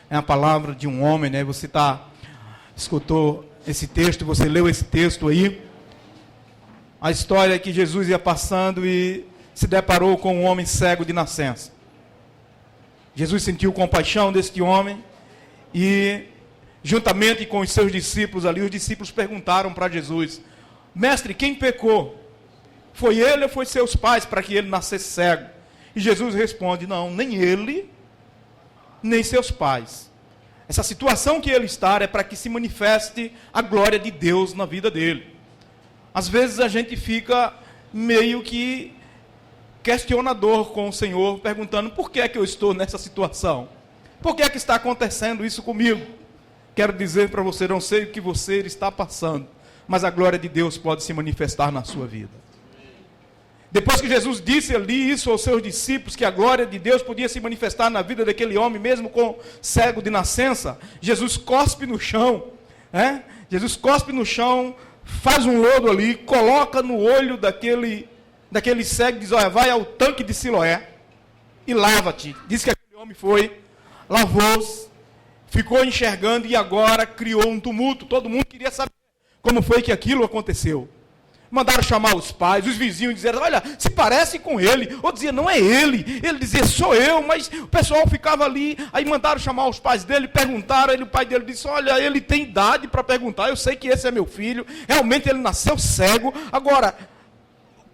é a palavra de um homem, né? Você escutou esse texto, você leu esse texto aí. A história é que Jesus ia passando e se deparou com um homem cego de nascença. Jesus sentiu compaixão deste homem e, juntamente com os seus discípulos ali, os discípulos perguntaram para Jesus: Mestre, quem pecou? Foi ele ou foi seus pais para que ele nascesse cego? E Jesus responde: não, nem ele, nem seus pais. Essa situação que ele está é para que se manifeste a glória de Deus na vida dele. Às vezes a gente fica meio que questionador com o Senhor, perguntando: por que é que eu estou nessa situação? Por que é que está acontecendo isso comigo? Quero dizer para você, não sei o que você está passando, mas a glória de Deus pode se manifestar na sua vida. Depois que Jesus disse ali isso aos seus discípulos, que a glória de Deus podia se manifestar na vida daquele homem, mesmo com cego de nascença, Jesus cospe no chão, né? Jesus cospe no chão, faz um lodo ali, coloca no olho daquele cego e diz: olha, vai ao tanque de Siloé e lava-te. Diz que aquele homem foi, lavou-se, ficou enxergando e agora criou um tumulto. Todo mundo queria saber como foi que aquilo aconteceu. Mandaram chamar os pais, os vizinhos dizeram: olha, se parece com ele. Ou dizia: não é ele. Ele dizia: sou eu. Mas o pessoal ficava ali. Aí mandaram chamar os pais dele, perguntaram. O pai dele disse: olha, ele tem idade para perguntar. Eu sei que esse é meu filho. Realmente ele nasceu cego. Agora,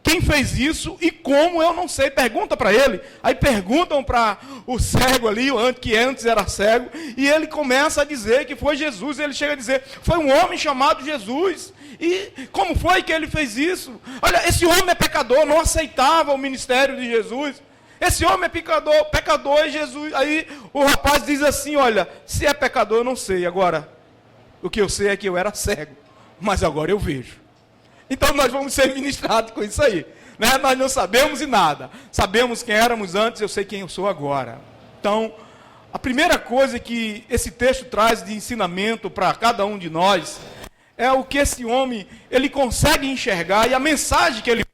quem fez isso e como, eu não sei. Pergunta para ele. Aí perguntam para o cego ali, que antes era cego. E ele começa a dizer que foi Jesus. Ele chega a dizer: foi um homem chamado Jesus. E como foi que ele fez isso? Olha, esse homem é pecador, não aceitava o ministério de Jesus. Esse homem é pecador e Jesus... Aí o rapaz diz assim: olha, se é pecador eu não sei. Agora, o que eu sei é que eu era cego, mas agora eu vejo. Então nós vamos ser ministrados com isso aí, né? Nós não sabemos de nada. Sabemos quem éramos antes, eu sei quem eu sou agora. Então, a primeira coisa que esse texto traz de ensinamento para cada um de nós é o que esse homem, ele consegue enxergar e a mensagem que ele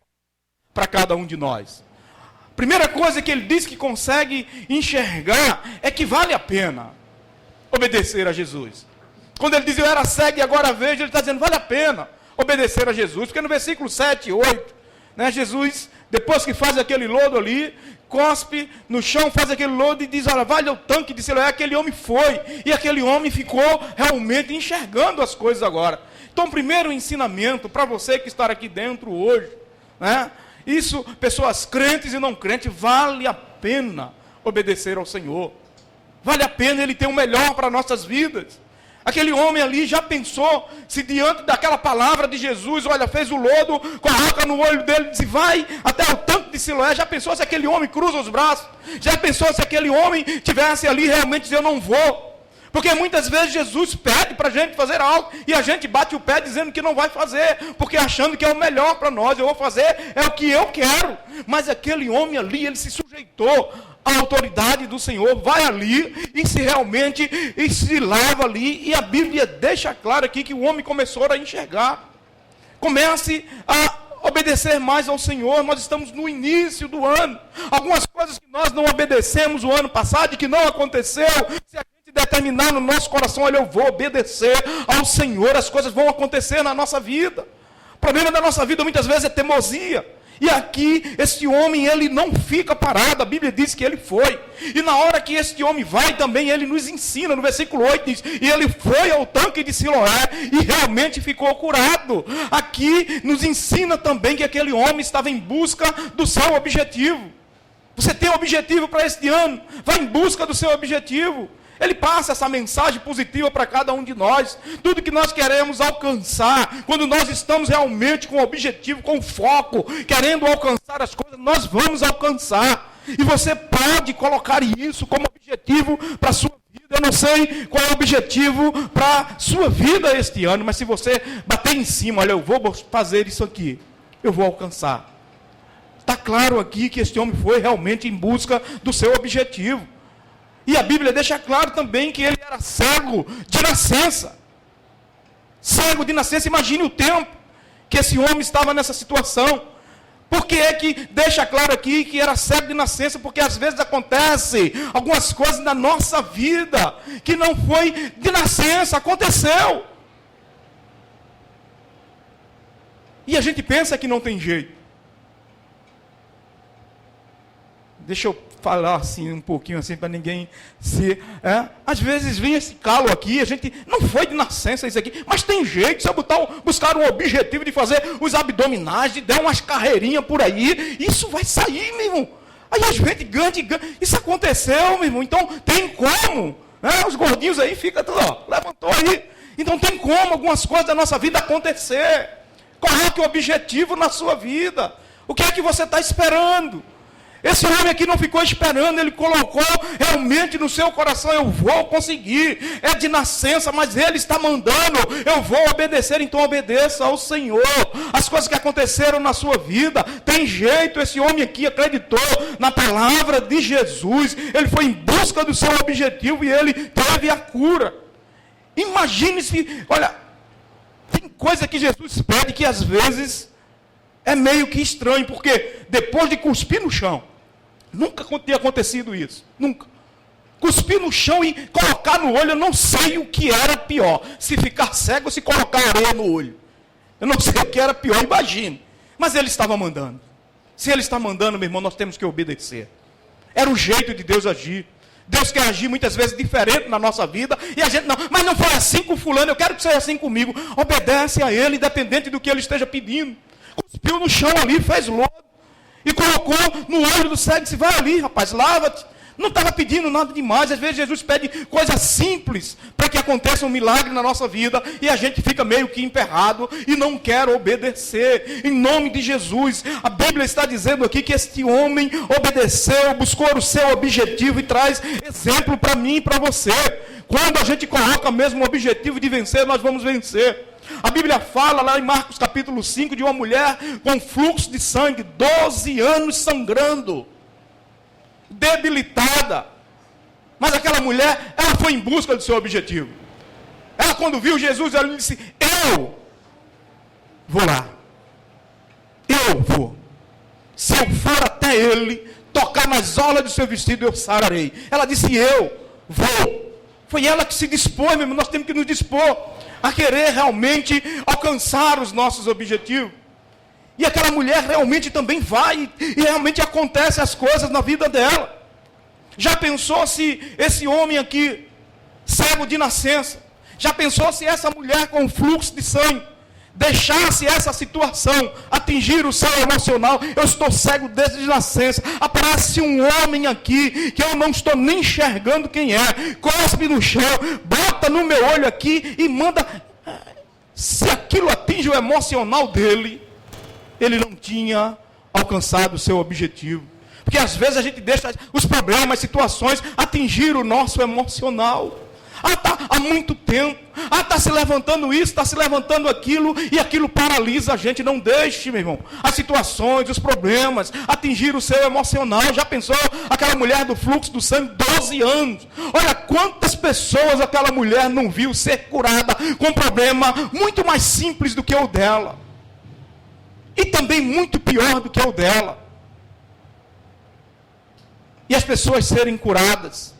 para cada um de nós. A primeira coisa que ele diz que consegue enxergar é que vale a pena obedecer a Jesus. Quando ele diz: eu era cego e agora vejo, ele está dizendo: vale a pena obedecer a Jesus. Porque no versículo 7 e 8, né, Jesus, depois que faz aquele lodo ali, cospe no chão, faz aquele lodo e diz: olha, vai ao tanque de Siloé. Aquele homem foi, e aquele homem ficou realmente enxergando as coisas agora. Então, primeiro ensinamento para você que está aqui dentro hoje, né? Isso, pessoas crentes e não crentes, vale a pena obedecer ao Senhor. Vale a pena, Ele tem o melhor para nossas vidas. Aquele homem ali já pensou, se diante daquela palavra de Jesus, olha, fez o lodo, coloca no olho dele e diz: vai até o tanque de Siloé. Já pensou se aquele homem cruza os braços? Já pensou se aquele homem tivesse ali realmente dizer: eu não vou? Porque muitas vezes Jesus pede para a gente fazer algo e a gente bate o pé dizendo que não vai fazer, porque achando que é o melhor para nós. Eu vou fazer, é o que eu quero. Mas aquele homem ali, ele se sujeitou à autoridade do Senhor, vai ali e se lava ali. E a Bíblia deixa claro aqui que o homem começou a enxergar. Comece a obedecer mais ao Senhor. Nós estamos no início do ano. Algumas coisas que nós não obedecemos o ano passado e que não aconteceu, se a gente determinar no nosso coração: olha, eu vou obedecer ao Senhor, as coisas vão acontecer na nossa vida. O problema da nossa vida muitas vezes é teimosia. E aqui, este homem, ele não fica parado. A Bíblia diz que ele foi. E na hora que este homem vai também, ele nos ensina. No versículo 8 diz: e ele foi ao tanque de Siloé e realmente ficou curado. Aqui nos ensina também que aquele homem estava em busca do seu objetivo. Você tem um objetivo para este ano? Vai em busca do seu objetivo. Ele passa essa mensagem positiva para cada um de nós. Tudo que nós queremos alcançar, quando nós estamos realmente com objetivo, com foco, querendo alcançar as coisas, nós vamos alcançar. E você pode colocar isso como objetivo para a sua vida. Eu não sei qual é o objetivo para a sua vida este ano, mas se você bater em cima: olha, eu vou fazer isso aqui, eu vou alcançar. Está claro aqui que este homem foi realmente em busca do seu objetivo. E a Bíblia deixa claro também que ele era cego de nascença. Cego de nascença. Imagine o tempo que esse homem estava nessa situação. Por que é que deixa claro aqui que era cego de nascença? Porque às vezes acontece algumas coisas na nossa vida que não foi de nascença, aconteceu. E a gente pensa que não tem jeito. Deixa eu falar assim um pouquinho assim para ninguém se... Às vezes vem esse calo aqui, a gente não foi de nascença isso aqui, mas tem jeito, se eu buscar um objetivo de fazer os abdominais, de dar umas carreirinhas por aí, isso vai sair, meu irmão. Aí a gente ganha. Isso aconteceu, meu irmão, então tem como. Os gordinhos aí ficam tudo, levantou aí. Então tem como algumas coisas da nossa vida acontecer. Coloque o objetivo na sua vida. O que é que você está esperando? Esse homem aqui não ficou esperando, ele colocou realmente no seu coração, eu vou conseguir, é de nascença, mas ele está mandando, eu vou obedecer, então obedeça ao Senhor. As coisas que aconteceram na sua vida, tem jeito, esse homem aqui acreditou na palavra de Jesus, ele foi em busca do seu objetivo e ele teve a cura. Imagine se, olha, tem coisa que Jesus pede que às vezes é meio que estranho, porque depois de cuspir no chão, nunca tinha acontecido isso, nunca. Cuspir no chão e colocar no olho, eu não sei o que era pior, se ficar cego ou se colocar areia no olho. Eu não sei o que era pior, imagine. Mas ele estava mandando. Se ele está mandando, meu irmão, nós temos que obedecer. Era o jeito de Deus agir. Deus quer agir muitas vezes diferente na nossa vida, e a gente não, mas não foi assim com fulano, eu quero que seja assim comigo. Obedece a ele, independente do que ele esteja pedindo. Cuspiu no chão ali, fez lodo, e colocou no olho do cego, disse, vai ali, rapaz, lava-te. Não estava pedindo nada demais. Às vezes Jesus pede coisas simples para que aconteça um milagre na nossa vida e a gente fica meio que emperrado e não quer obedecer. Em nome de Jesus, a Bíblia está dizendo aqui que este homem obedeceu, buscou o seu objetivo e traz exemplo para mim e para você. Quando a gente coloca mesmo o objetivo de vencer, nós vamos vencer. A Bíblia fala lá em Marcos capítulo 5 de uma mulher com fluxo de sangue, 12 anos sangrando, debilitada. Mas aquela mulher, ela foi em busca do seu objetivo. Ela quando viu Jesus, ela disse, eu vou lá. Eu vou. Se eu for até ele, tocar nas orlas do seu vestido, eu sararei. Ela disse, eu vou. Foi ela que se dispôs, meu irmão, nós temos que nos dispor a querer realmente alcançar os nossos objetivos. E aquela mulher realmente também vai, e realmente acontecem as coisas na vida dela. Já pensou se esse homem aqui, cego de nascença, já pensou se essa mulher com fluxo de sangue, deixasse essa situação atingir o seu emocional? Eu estou cego desde nascença, aparece um homem aqui, que eu não estou nem enxergando quem é, cospe no chão, bota no meu olho aqui e manda. Se aquilo atinge o emocional dele, ele não tinha alcançado o seu objetivo. Porque às vezes a gente deixa os problemas, situações atingir o nosso emocional. Está há muito tempo. Está se levantando isso, está se levantando aquilo, e aquilo paralisa a gente. Não deixe, meu irmão, as situações, os problemas atingir o seu emocional. Já pensou aquela mulher do fluxo do sangue, 12 anos? Olha quantas pessoas aquela mulher não viu ser curada com um problema muito mais simples do que o dela. E também muito pior do que o dela. E as pessoas serem curadas.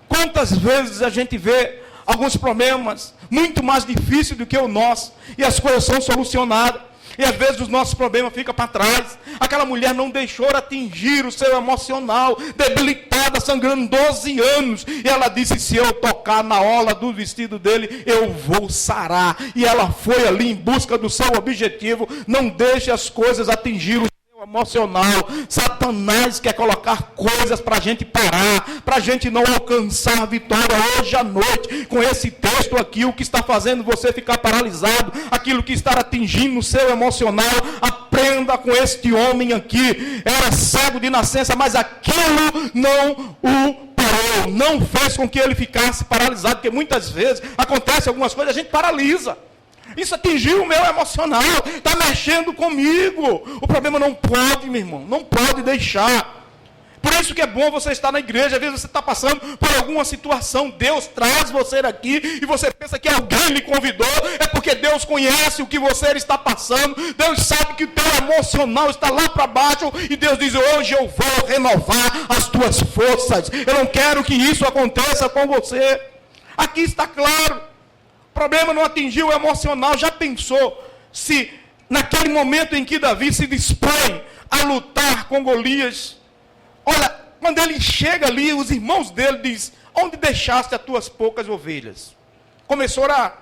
Quantas vezes a gente vê alguns problemas muito mais difíceis do que o nosso, e as coisas são solucionadas, e às vezes os nossos problemas ficam para trás. Aquela mulher não deixou atingir o seu emocional, debilitada, sangrando 12 anos, e ela disse, se eu tocar na orla do vestido dele, eu vou sarar. E ela foi ali em busca do seu objetivo. Não deixe as coisas atingir o emocional. Satanás quer colocar coisas para a gente parar, para a gente não alcançar a vitória. Hoje à noite, com esse texto aqui, o que está fazendo você ficar paralisado, aquilo que está atingindo o seu emocional, aprenda com este homem aqui. Era cego de nascença, mas aquilo não o parou, não fez com que ele ficasse paralisado, porque muitas vezes acontece algumas coisas, a gente paralisa. Isso atingiu o meu emocional, está mexendo comigo. O problema não pode, meu irmão, não pode deixar. Por isso que é bom você estar na igreja. Às vezes você está passando por alguma situação, Deus traz você aqui e você pensa que alguém lhe convidou. É porque Deus conhece o que você está passando. Deus sabe que o teu emocional está lá para baixo e Deus diz: hoje eu vou renovar as tuas forças. Eu não quero que isso aconteça com você. Aqui está claro, o problema não atingiu o emocional. Já pensou se naquele momento em que Davi se dispõe a lutar com Golias, olha, quando ele chega ali, os irmãos dele dizem: onde deixaste as tuas poucas ovelhas? Começou a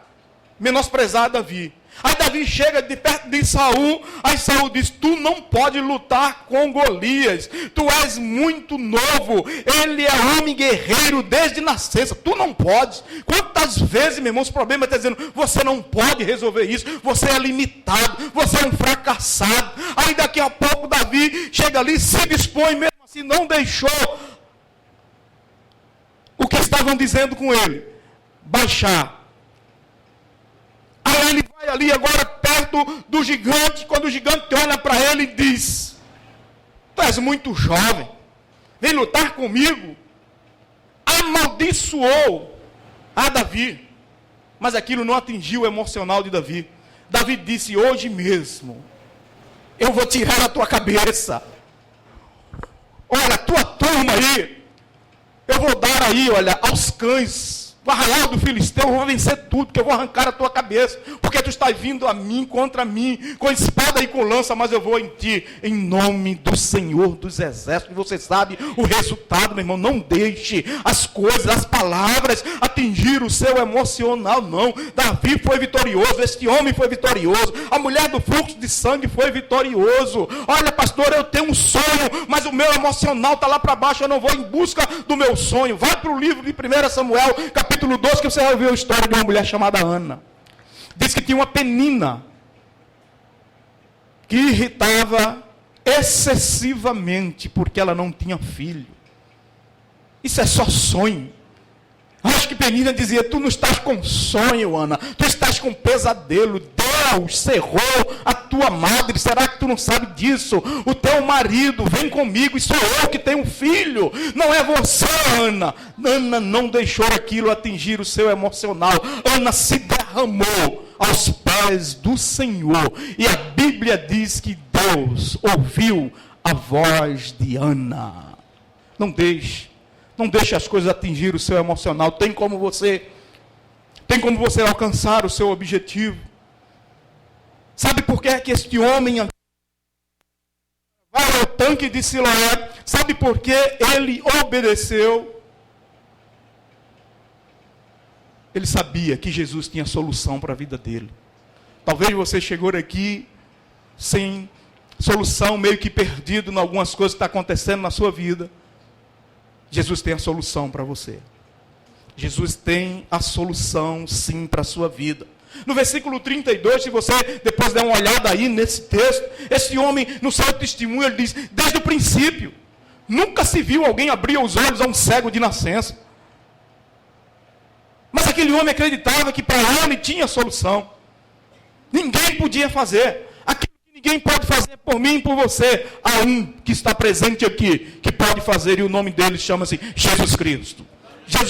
menosprezar Davi. Aí Davi chega de perto de Saul, aí Saul diz: tu não pode lutar com Golias, tu és muito novo, ele é homem guerreiro desde nascença, tu não podes. Quantas vezes, meu irmão, os problemas estão dizendo: você não pode resolver isso, você é limitado, você é um fracassado. Aí daqui a pouco Davi chega ali, se dispõe, mesmo assim não deixou o que estavam dizendo com ele baixar. Aí ele vai ali agora perto do gigante, quando o gigante olha para ele e diz: tu és muito jovem, vem lutar comigo. Amaldiçoou a Davi, mas aquilo não atingiu o emocional de Davi. Davi disse: hoje mesmo eu vou tirar a tua cabeça. Olha, a tua turma aí, eu vou dar aí, olha, aos cães. O arraial do Filisteu, eu vou vencer tudo, porque eu vou arrancar a tua cabeça, porque tu estás vindo a mim, contra mim, com espada e com lança, mas eu vou em ti, em nome do Senhor dos Exércitos. Você sabe o resultado, meu irmão. Não deixe as coisas, as palavras atingir o seu emocional, não. Davi foi vitorioso, este homem foi vitorioso, a mulher do fluxo de sangue foi vitorioso. Olha, pastor, eu tenho um sonho, mas o meu emocional está lá para baixo, eu não vou em busca do meu sonho. Vai para o livro de 1 Samuel, capítulo 12, que você vai ver a história de uma mulher chamada Ana. Diz que tinha uma penina que irritava excessivamente porque ela não tinha filho. Isso é só sonho. Acho que Penina dizia: tu não estás com sonho, Ana, tu estás com pesadelo. Deus cerrou a tua madre. Será que tu não sabe disso? O teu marido vem comigo e sou eu que tenho um filho, não é você, Ana. Ana não deixou aquilo atingir o seu emocional. Ana se derramou aos pés do Senhor, e a Bíblia diz que Deus ouviu a voz de Ana. Não deixe as coisas atingir o seu emocional. Tem como você alcançar o seu objetivo. Sabe por que é que este homem vai ao tanque de Siloé? Sabe por que ele obedeceu? Ele sabia que Jesus tinha solução para a vida dele. Talvez você chegou aqui sem solução, meio que perdido em algumas coisas que estão acontecendo na sua vida. Jesus tem a solução para você. Jesus tem a solução, sim, para a sua vida. No versículo 32, se você depois der uma olhada aí nesse texto, esse homem, no seu testemunho, ele diz: desde o princípio, nunca se viu alguém abrir os olhos a um cego de nascença. Mas aquele homem acreditava que para ele tinha solução. Ninguém podia fazer aquilo que ninguém pode fazer por mim e por você. Há um que está presente aqui, que pode fazer, e o nome dele chama-se Jesus Cristo.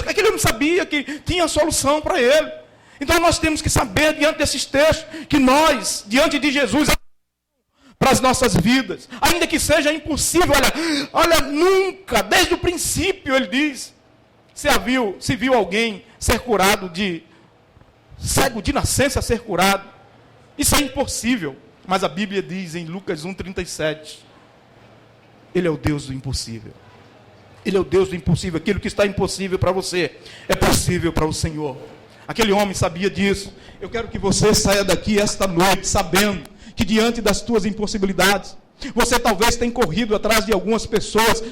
Aquele homem sabia que tinha solução para ele. Então nós temos que saber, diante desses textos, que nós, diante de Jesus, para as nossas vidas, ainda que seja impossível, olha, nunca, desde o princípio, ele diz: se viu alguém ser curado cego de nascença ser curado, isso é impossível. Mas a Bíblia diz em Lucas 1,37, Ele é o Deus do impossível. Ele é o Deus do impossível. Aquilo que está impossível para você é possível para o Senhor. Aquele homem sabia disso. Eu quero que você saia daqui esta noite sabendo que diante das tuas impossibilidades, você talvez tenha corrido atrás de algumas pessoas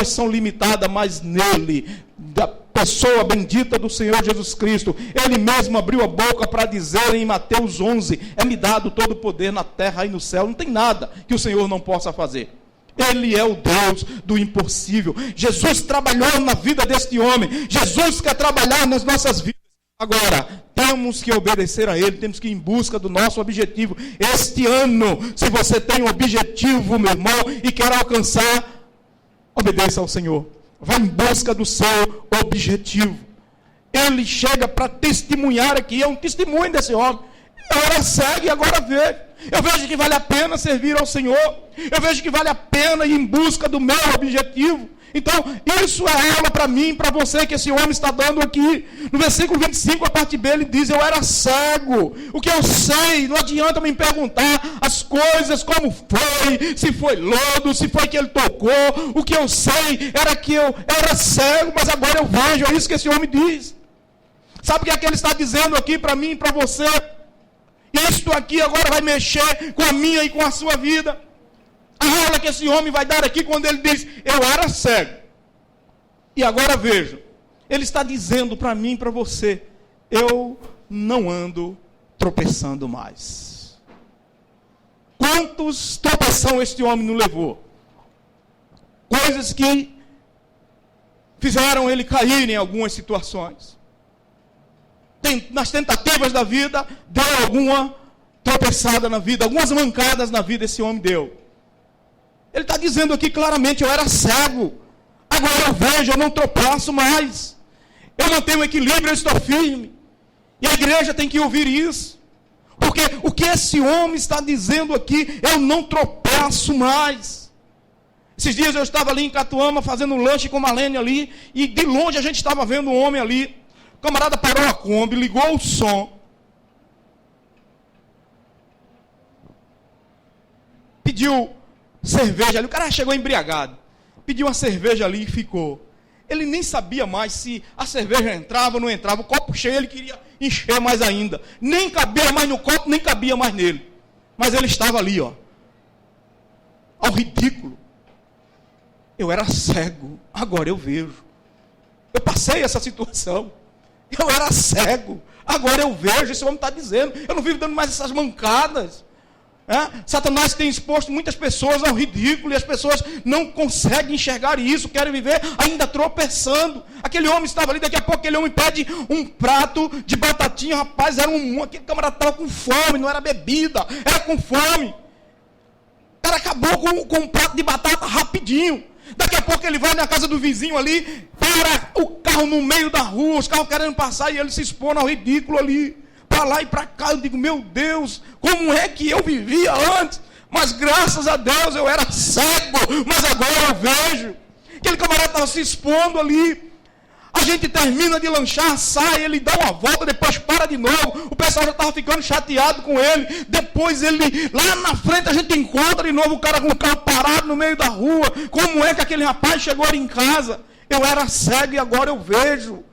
são limitadas, mas nele, da pessoa bendita do Senhor Jesus Cristo, Ele mesmo abriu a boca para dizer em Mateus 11, é-me dado todo o poder na terra e no céu. Não tem nada que o Senhor não possa fazer. Ele é o Deus do impossível. Jesus trabalhou na vida deste homem. Jesus quer trabalhar nas nossas vidas. Agora, temos que obedecer a Ele, temos que ir em busca do nosso objetivo. Este ano, se você tem um objetivo, meu irmão, e quer alcançar, Obedeça ao Senhor. Vá em busca do seu objetivo. Ele chega para testemunhar aqui. É um testemunho desse homem. Eu era cego e agora vejo. Eu vejo que vale a pena servir ao Senhor. Eu vejo que vale a pena ir em busca do meu objetivo. Então, isso é aula para mim, para você, que esse homem está dando aqui. No versículo 25, a parte B, ele diz: eu era cego. O que eu sei, não adianta me perguntar as coisas, como foi, se foi lodo, se foi que ele tocou. O que eu sei era que eu era cego, mas agora eu vejo. É isso que esse homem diz. Sabe o que é que ele está dizendo aqui para mim e para você? Isto aqui agora vai mexer com a minha e com a sua vida. A aula que esse homem vai dar aqui quando ele diz: eu era cego e agora vejo. Ele está dizendo para mim e para você: eu não ando tropeçando mais. Quantos tropeção este homem não levou? Coisas que fizeram ele cair em algumas situações. Nas tentativas da vida, deu alguma tropeçada na vida, algumas mancadas na vida esse homem deu. Ele está dizendo aqui claramente: eu era cego, agora eu vejo, eu não tropeço mais. Eu mantenho o equilíbrio, eu estou firme. E a igreja tem que ouvir isso. Porque o que esse homem está dizendo aqui, eu não tropeço mais. Esses dias eu estava ali em Catuama fazendo um lanche com a Marlene ali, e de longe a gente estava vendo um homem ali. O camarada parou a Kombi, ligou o som, pediu cerveja ali. O cara chegou embriagado, pediu uma cerveja ali e ficou. Ele nem sabia mais se a cerveja entrava ou não entrava. O copo cheio, ele queria encher mais ainda. Nem cabia mais no copo, nem cabia mais nele. Mas ele estava ali, ó, ao ridículo. Eu era cego, agora eu vejo. Eu passei essa situação. Eu era cego, agora eu vejo. Esse homem está dizendo: eu não vivo dando mais essas mancadas. Satanás tem exposto muitas pessoas ao ridículo, e as pessoas não conseguem enxergar isso, querem viver ainda tropeçando. Aquele homem estava ali, daqui a pouco aquele homem pede um prato de batatinha. Rapaz, aquele camarada estava com fome, não era bebida, era com fome. O cara acabou com um prato de batata rapidinho. Daqui a pouco ele vai na casa do vizinho ali, para o carro no meio da rua, os carros querendo passar, e ele se expõe ao ridículo ali, para lá e para cá. Eu digo: meu Deus, como é que eu vivia antes? Mas graças a Deus eu era cego, mas agora eu vejo. Aquele camarada estava se expondo ali. A gente termina de lanchar, sai, ele dá uma volta, depois para de novo. O pessoal já estava ficando chateado com ele. Depois ele, lá na frente, a gente encontra de novo o cara com o carro parado no meio da rua. Como é que aquele rapaz chegou ali em casa? Eu era cego e agora eu vejo.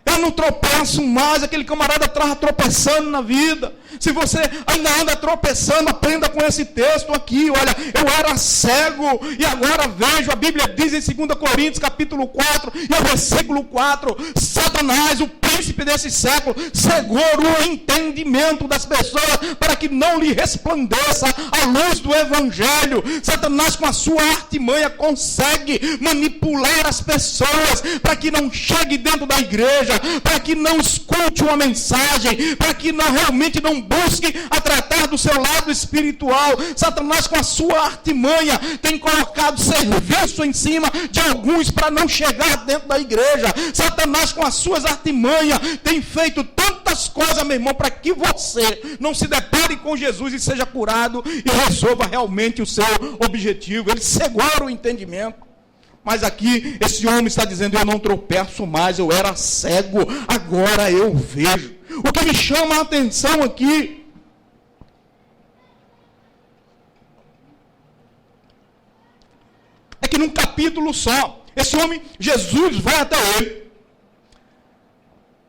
Eu não tropeço mais. Aquele camarada estava tropeçando na vida. Se você ainda anda tropeçando, aprenda com esse texto aqui. Olha, eu era cego e agora vejo. A Bíblia diz em 2 Coríntios capítulo 4 e o versículo 4: Satanás, o príncipe desse século, cegou o entendimento das pessoas para que não lhe resplandeça a luz do Evangelho. Satanás, com a sua artimanha, consegue manipular as pessoas para que não chegue dentro da igreja, para que não escute uma mensagem, para que realmente não busque a tratar do seu lado espiritual. Satanás, com a sua artimanha, tem colocado serviço em cima de alguns para não chegar dentro da igreja. Satanás, com as suas artimanhas, tem feito tantas coisas, meu irmão, para que você não se depare com Jesus e seja curado e resolva realmente o seu objetivo. Ele cegou o entendimento. Mas aqui, esse homem está dizendo: eu não tropeço mais, eu era cego, agora eu vejo. O que me chama a atenção aqui é que num capítulo só, esse homem, Jesus vai até ele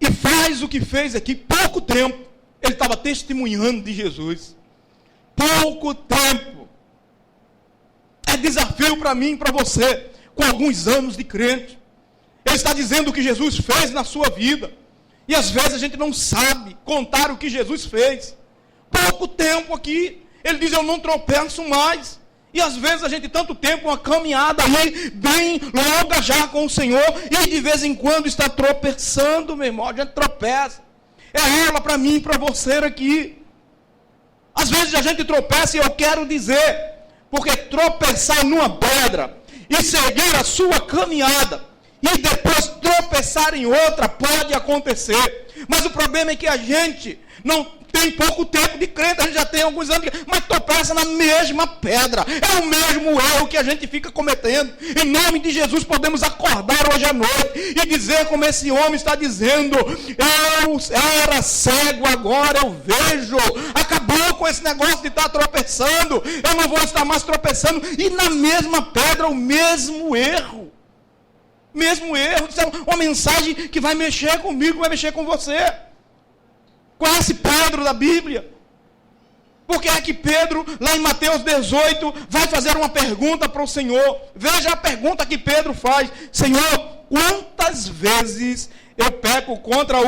e faz o que fez aqui. Pouco tempo, ele estava testemunhando de Jesus. Pouco tempo. É desafio para mim e para você, com alguns anos de crente. Ele está dizendo o que Jesus fez na sua vida. E às vezes a gente não sabe contar o que Jesus fez. Pouco tempo aqui, ele diz: eu não tropeço mais. E às vezes a gente, tanto tempo, uma caminhada aí, bem longa já com o Senhor, e de vez em quando está tropeçando, meu irmão. A gente tropeça. É aula para mim e para você aqui. Às vezes a gente tropeça, e eu quero dizer, porque tropeçar numa pedra e seguir a sua caminhada, e depois tropeçar em outra, pode acontecer. Mas o problema é que a gente não tem pouco tempo de crente, a gente já tem alguns anos, mas tropeça na mesma pedra. É o mesmo erro que a gente fica cometendo. Em nome de Jesus, podemos acordar hoje à noite e dizer como esse homem está dizendo: eu era cego, agora eu vejo. Acabou com esse negócio de estar tropeçando, eu não vou estar mais tropeçando. E na mesma pedra, o mesmo erro. Mesmo erro. Isso é uma mensagem que vai mexer comigo, vai mexer com você. Conhece Pedro da Bíblia? Porque é que Pedro, lá em Mateus 18, vai fazer uma pergunta para o Senhor. Veja a pergunta que Pedro faz: Senhor, quantas vezes eu peco contra o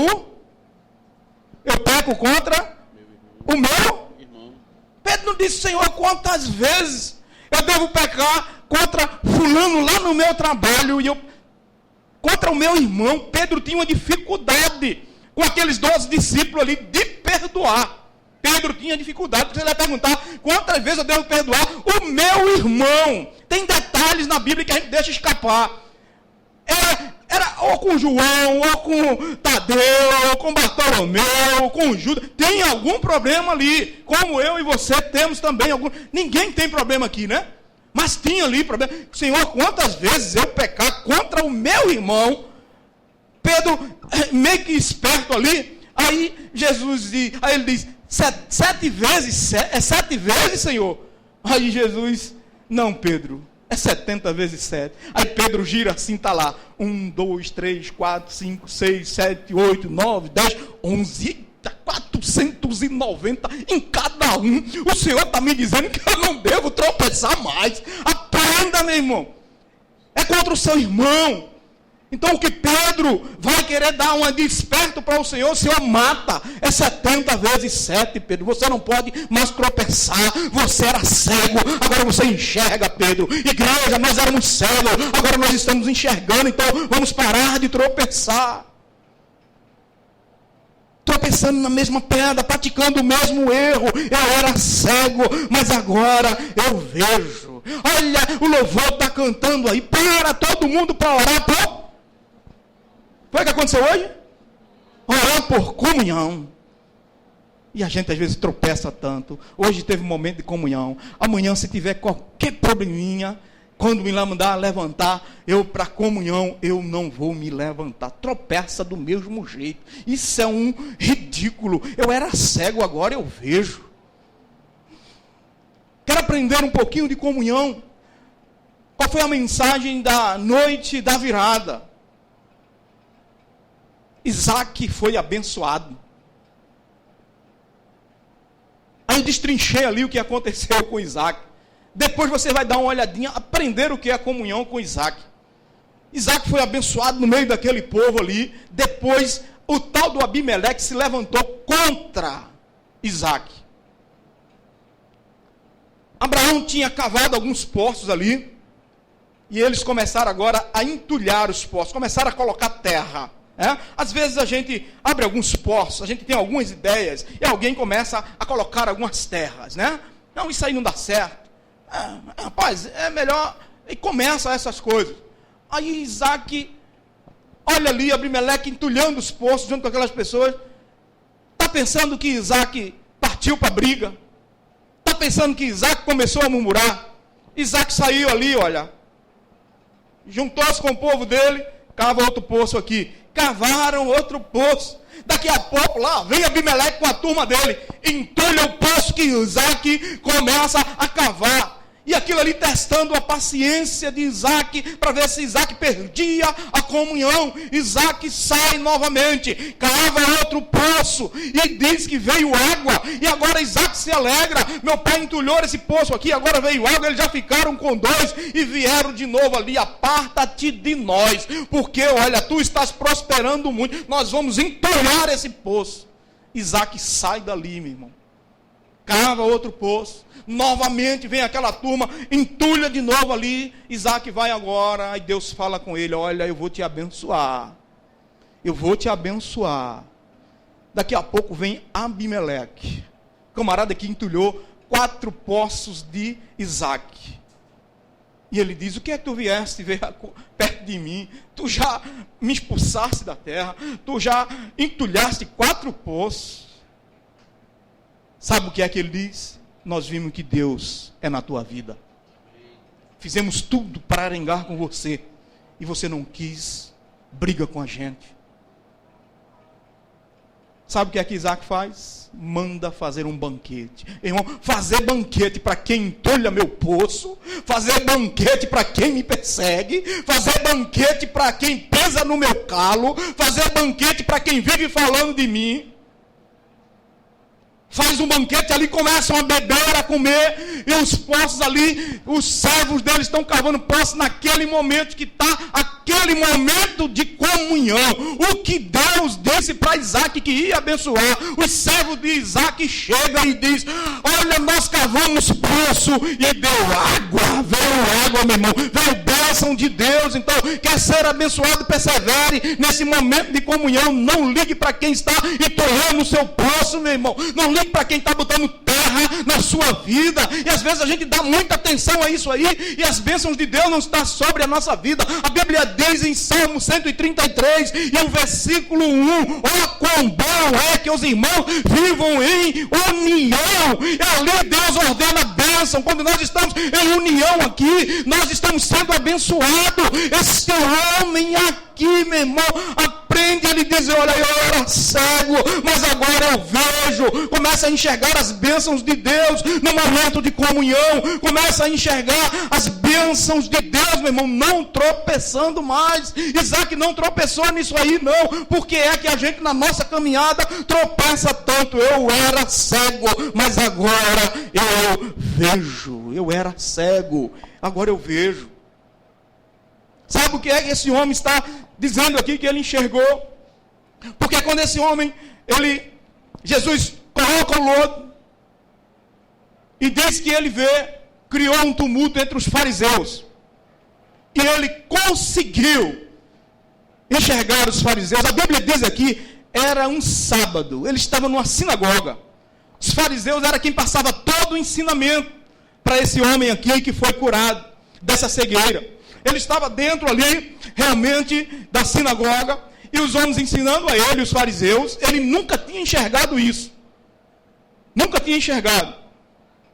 meu irmão? Pedro não disse: Senhor, quantas vezes eu devo pecar contra fulano lá no meu trabalho e contra o meu irmão? Pedro tinha uma dificuldade com aqueles 12 discípulos ali de perdoar. Pedro tinha dificuldade, porque ele vai perguntar: quantas vezes eu devo perdoar o meu irmão? Tem detalhes na Bíblia que a gente deixa escapar. Era ou com João, ou com Tadeu, ou com Bartolomeu, ou com Judas. Tem algum problema ali, como eu e você temos também algum. Ninguém tem problema aqui, né? Mas tinha ali problema. Senhor, quantas vezes eu pecar contra o meu irmão? Pedro, meio que esperto ali, aí Jesus diz, aí ele diz: 7 vezes, é 7 vezes, Senhor? Aí Jesus: não, Pedro, é 70 vezes 7. Aí Pedro gira assim, está lá: 1, 2, 3, 4, 5, 6, 7, 8, 9, 10, 11, 490 em cada um. O Senhor está me dizendo que eu não devo tropeçar mais. Aprenda, meu irmão. É contra o seu irmão. Então o que Pedro vai querer dar uma desperto para o Senhor mata. É 70 vezes 7, Pedro. Você não pode mais tropeçar. Você era cego, agora você enxerga, Pedro. Igreja, nós éramos cegos, agora nós estamos enxergando. Então vamos parar de tropeçar. Tropeçando na mesma pedra, praticando o mesmo erro. Eu era cego, mas agora eu vejo. Olha, o louvor está cantando aí. Para todo mundo para orar por... Foi o que aconteceu hoje? Orar por comunhão. E a gente às vezes tropeça tanto. Hoje teve um momento de comunhão. Amanhã, se tiver qualquer probleminha, quando me mandar levantar, eu para comunhão, eu não vou me levantar. Tropeça do mesmo jeito. Isso é um ridículo. Eu era cego, agora eu vejo. Quero aprender um pouquinho de comunhão. Qual foi a mensagem da noite da virada? Isaac foi abençoado. Aí eu destrinchei ali o que aconteceu com Isaac. Depois você vai dar uma olhadinha, aprender o que é a comunhão com Isaac. Isaac foi abençoado no meio daquele povo ali. Depois, o tal do Abimeleque se levantou contra Isaac. Abraão tinha cavado alguns poços ali. E eles começaram agora a entulhar os poços. Começaram a colocar terra. Às vezes a gente abre alguns poços, a gente tem algumas ideias, e alguém começa a colocar algumas terras, né? Não, isso aí não dá certo. Rapaz, é melhor... E começa essas coisas. Aí Isaac, olha ali, Abimeleque entulhando os poços junto com aquelas pessoas. Está pensando que Isaac partiu para a briga? Está pensando que Isaac começou a murmurar? Isaac saiu ali, olha, juntou-se com o povo dele, cava outro poço aqui. Cavaram outro poço. Daqui a pouco lá vem Abimeleque com a turma dele, entulha o poço que Isaac começa a cavar. E aquilo ali testando a paciência de Isaac, para ver se Isaac perdia a comunhão. Isaac sai novamente, cava outro poço, e diz que veio água, e agora Isaac se alegra. Meu pai entulhou esse poço aqui, agora veio água, eles já ficaram com 2, e vieram de novo ali: aparta-te de nós, porque olha, tu estás prosperando muito, nós vamos entulhar esse poço. Isaac sai dali, meu irmão, cava outro poço. Novamente vem aquela turma, entulha de novo ali. Isaac vai agora, aí Deus fala com ele: olha, eu vou te abençoar. Eu vou te abençoar. Daqui a pouco vem Abimeleque, camarada que entulhou 4 poços de Isaac. E ele diz: o que é que tu vieste ver perto de mim? Tu já me expulsaste da terra, tu já entulhaste 4 poços. Sabe o que é que ele diz? Nós vimos que Deus é na tua vida. Fizemos tudo para arengar com você, e você não quis, briga com a gente. Sabe o que é que Isaac faz? Manda fazer um banquete. Irmão, fazer banquete para quem entulha meu poço, fazer banquete para quem me persegue, fazer banquete para quem pesa no meu calo, fazer banquete para quem vive falando de mim. Faz um banquete ali, começam a beber, a comer, e os poços ali, os servos deles estão cavando poços naquele momento que está, aquele momento de comunhão. O que Deus disse para Isaac que ia abençoar, os servos de Isaac chegam e diz: olha, nós cavamos poço e deu água, veio água, meu irmão, veio bênção de Deus. Então, quer ser abençoado, persevere nesse momento de comunhão. Não ligue para quem está entorrando o seu poço, meu irmão. Não ligue para quem está botando terra na sua vida. E às vezes a gente dá muita atenção a isso aí, e as bênçãos de Deus não estão sobre a nossa vida. A Bíblia diz em Salmo 133, e o versículo 1, ó quão bom é que os irmãos vivam em união. E ali Deus ordena a bênção. Quando nós estamos em união aqui, nós estamos sendo abençoados. Esse homem aqui, meu irmão, aprende, ele diz: olha, eu era cego, mas agora eu vejo. Começa a enxergar as bênçãos de Deus no momento de comunhão. Começa a enxergar as bênçãos de Deus, meu irmão, não tropeçando mais. Isaac não tropeçou nisso aí, não. Porque é que a gente na nossa caminhada tropeça tanto. Eu era cego, mas agora eu vejo. Eu era cego, agora eu vejo. Sabe o que é que esse homem está dizendo aqui que ele enxergou? Porque quando esse homem, Jesus coloca o lodo e diz que ele criou um tumulto entre os fariseus. E ele conseguiu enxergar os fariseus. A Bíblia diz aqui, era um sábado, ele estava numa sinagoga. Os fariseus era quem passava todo o ensinamento para esse homem aqui que foi curado dessa cegueira. Ele estava dentro ali, realmente, da sinagoga, e os homens ensinando a ele, os fariseus. Ele nunca tinha enxergado isso. Nunca tinha enxergado.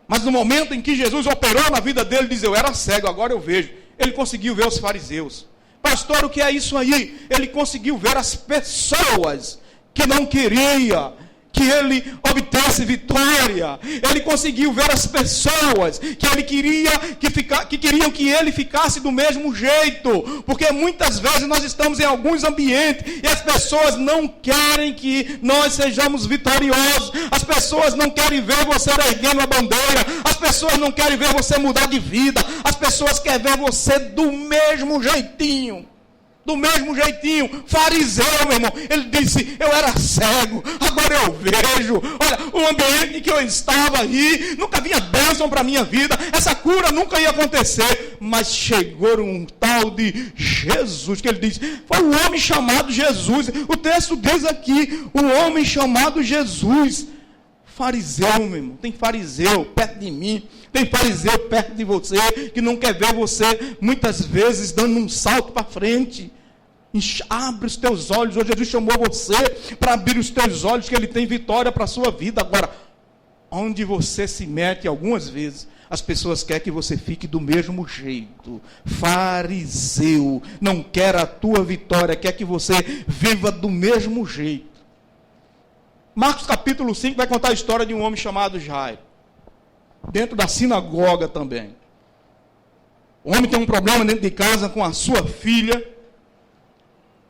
Mas no momento em que Jesus operou na vida dele, diz: eu era cego, agora eu vejo. Ele conseguiu ver os fariseus. Pastor, o que é isso aí? Ele conseguiu ver as pessoas que não queriam que ele obtesse vitória. Ele conseguiu ver as pessoas que ele queria que queriam que ele ficasse do mesmo jeito. Porque muitas vezes nós estamos em alguns ambientes e as pessoas não querem que nós sejamos vitoriosos. As pessoas não querem ver você erguendo a bandeira. As pessoas não querem ver você mudar de vida. As pessoas querem ver você do mesmo jeitinho. Do mesmo jeitinho, fariseu, meu irmão. Ele disse: eu era cego, agora eu vejo. Olha, o ambiente em que eu estava aí, nunca vinha bênção para a minha vida, essa cura nunca ia acontecer. Mas chegou um tal de Jesus, que ele diz, foi um homem chamado Jesus. O texto diz aqui, o homem chamado Jesus. Fariseu, meu irmão, tem fariseu perto de mim, tem fariseu perto de você, que não quer ver você, muitas vezes, dando um salto para frente. Abre os teus olhos. Hoje Jesus chamou você para abrir os teus olhos, que Ele tem vitória para a sua vida. Agora, onde você se mete, algumas vezes, as pessoas querem que você fique do mesmo jeito. Fariseu, não quer a tua vitória, quer que você viva do mesmo jeito. Marcos capítulo 5 vai contar a história de um homem chamado Jairo, dentro da sinagoga também. O homem tem um problema dentro de casa com a sua filha,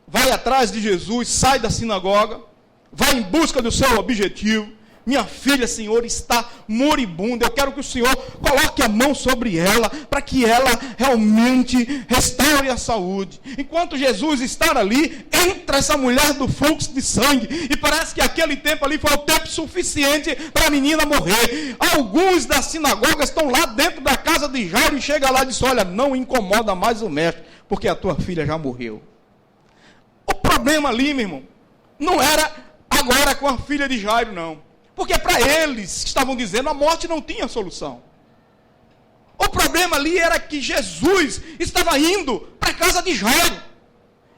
vai atrás de Jesus, sai da sinagoga, vai em busca do seu objetivo. Minha filha, Senhor, está moribunda, eu quero que o Senhor coloque a mão sobre ela, para que ela realmente restaure a saúde. Enquanto Jesus está ali, entra essa mulher do fluxo de sangue, e parece que aquele tempo ali foi o tempo suficiente para a menina morrer. Alguns da sinagoga estão lá dentro da casa de Jairo, e chega lá e diz, olha, não incomoda mais o mestre, porque a tua filha já morreu. O problema ali, meu irmão, não era agora com a filha de Jairo, não. Porque para eles, estavam dizendo, a morte não tinha solução. O problema ali era que Jesus estava indo para a casa de Jairo.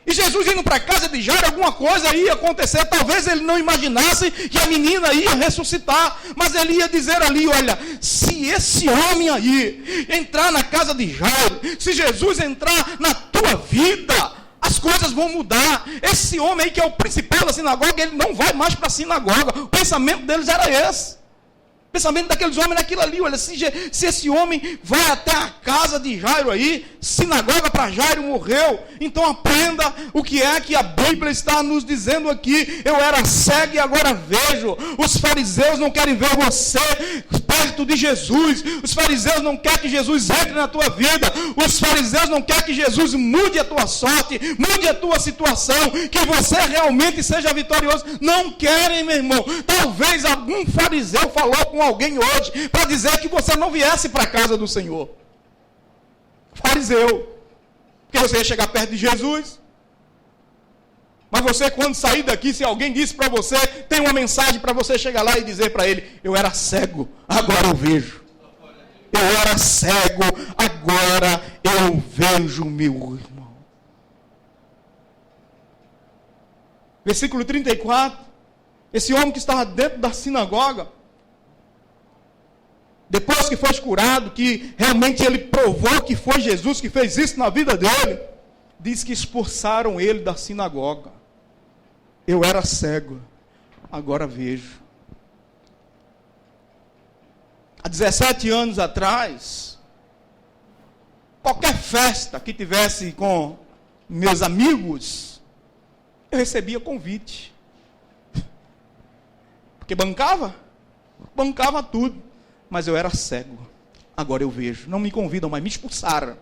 E Jesus indo para a casa de Jairo, alguma coisa ia acontecer. Talvez ele não imaginasse que a menina ia ressuscitar. Mas ele ia dizer ali, olha, se esse homem aí entrar na casa de Jairo, se Jesus entrar na tua vida, as coisas vão mudar. Esse homem aí que é o principal da sinagoga, ele não vai mais para a sinagoga. O pensamento deles era esse. O pensamento daqueles homens era aquilo ali. Olha, se esse homem vai até a casa de Jairo aí, sinagoga para Jairo morreu. Então aprenda o que é que a Bíblia está nos dizendo aqui. Eu era cego e agora vejo. Os fariseus não querem ver você perto de Jesus. Os fariseus não querem que Jesus entre na tua vida. Os fariseus não querem que Jesus mude a tua sorte, mude a tua situação, que você realmente seja vitorioso. Não querem, meu irmão. Talvez algum fariseu falou com alguém hoje para dizer que você não viesse para a casa do Senhor. Fariseu. Porque você ia chegar perto de Jesus. Mas você, quando sair daqui, se alguém disse para você, tem uma mensagem para você chegar lá e dizer para ele, eu era cego, agora eu vejo. Eu era cego, agora eu vejo, meu irmão. Versículo 34. Esse homem que estava dentro da sinagoga, depois que foi curado, que realmente ele provou que foi Jesus que fez isso na vida dele, diz que expulsaram ele da sinagoga. Eu era cego, agora vejo. Há 17 anos atrás, qualquer festa que tivesse com meus amigos, eu recebia convite. Porque bancava tudo. Mas eu era cego, agora eu vejo. Não me convidam, mas me expulsaram.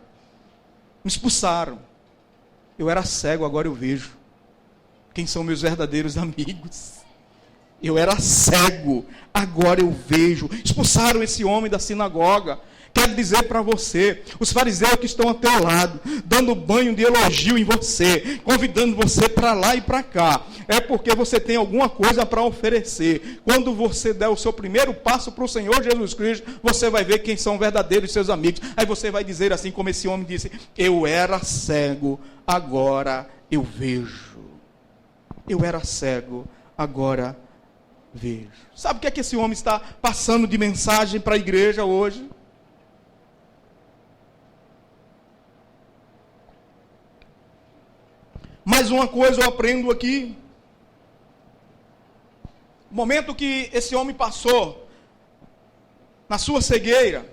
Me expulsaram. Eu era cego, agora eu vejo. Quem são meus verdadeiros amigos? Eu era cego, agora eu vejo. Expulsaram esse homem da sinagoga. Quero dizer para você, os fariseus que estão ao teu lado, dando banho de elogio em você, convidando você para lá e para cá, é porque você tem alguma coisa para oferecer. Quando você der o seu primeiro passo para o Senhor Jesus Cristo, você vai ver quem são verdadeiros seus amigos. Aí você vai dizer assim como esse homem disse, eu era cego, agora eu vejo. Eu era cego, agora vejo. Sabe o que é que esse homem está passando de mensagem para a igreja hoje? Mais uma coisa eu aprendo aqui. O momento que esse homem passou na sua cegueira,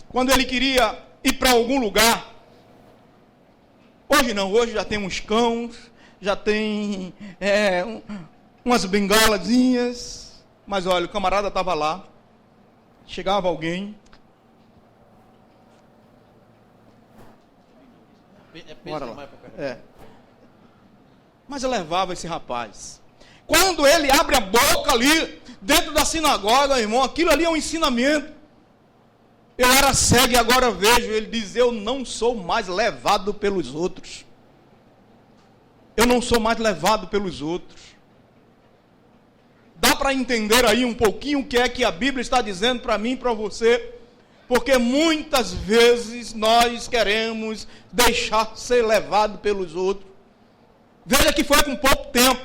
quando ele queria ir para algum lugar, hoje não, hoje já tem uns cães, já tem umas bengalazinhas, mas olha, o camarada estava lá, chegava alguém, bora lá, mas eu levava esse rapaz. Quando ele abre a boca ali, dentro da sinagoga, irmão, aquilo ali é um ensinamento. Eu era cego e agora vejo. Ele diz, eu não sou mais levado pelos outros. Eu não sou mais levado pelos outros. Dá para entender aí um pouquinho o que é que a Bíblia está dizendo para mim e para você? Porque muitas vezes nós queremos deixar ser levado pelos outros. Veja que foi com pouco tempo.